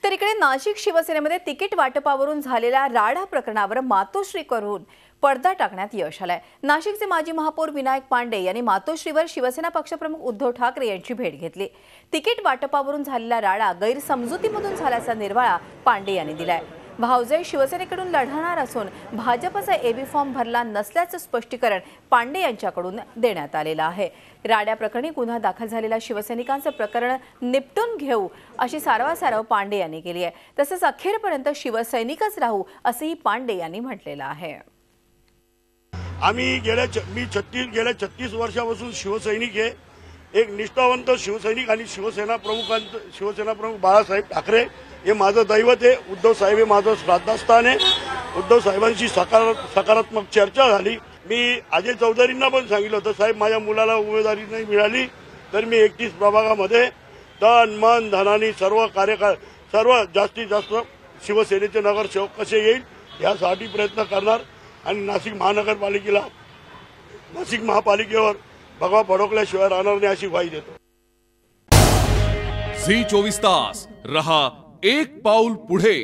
तर इकडे नाशिक शिवसेनेमध्ये तिकीट वाटपावरून झालेल्या राडा प्रकरणावर मातोश्री करून पडदा टाकण्यात यश आलंय। नाशिकचे माजी महापौर विनायक पांडे यांनी मातोश्रीवर शिवसेना पक्षप्रमुख उद्धव ठाकरे यांची भेट घेतली। तिकीट वाटपावरून झालेला राडा गैरसमजुतीमधून झाल्याचा निर्वाळा पांडे यांनी दिलाय। भाऊजाई शिवसेनेकडून लढणार असून भाजपचा एबी फॉर्म भरला नसल्याचं स्पष्टीकरण पांडे यांच्याकडून देण्यात आलेलं आहे। राड्या प्रकरणी गुन्हा दाखल झालेल्या शिवसैनिकांचं प्रकरण निपटून घेऊ अशी सारवासारव पांडे यांनी केली आहे। तसंच अखेरपर्यंत शिवसैनिकच राहू असंही पांडे यांनी म्हटलेलं आहे। आम्ही गेल्या 36 वर्षापासून शिवसैनिक आहे। एक निष्ठावंत शिवसैनिक आणि शिवसेना प्रमुख बाळासाहेब ठाकरे हे माझं दैवत आहे। उद्धव साहेब हे माझं श्रद्धास्थान आहे। उद्धव साहेबांशी सकारात्मक चर्चा झाली। मी अजय चौधरींना पण सांगितलं होतं, साहेब माझ्या मुलाला उमेदवारी नाही मिळाली तर मी 31 प्रभागामध्ये तन मन धनाने सर्व जास्तीत जास्त शिवसेनेचे नगरसेवक कसे येईल यासाठी प्रयत्न करणार आणि नाशिक महापालिकेवर भगवा फडकल्याशिवाय राहणार नाही अशी ग्वाही देतो। झी 24 तास रहा एक पाऊल पुढे।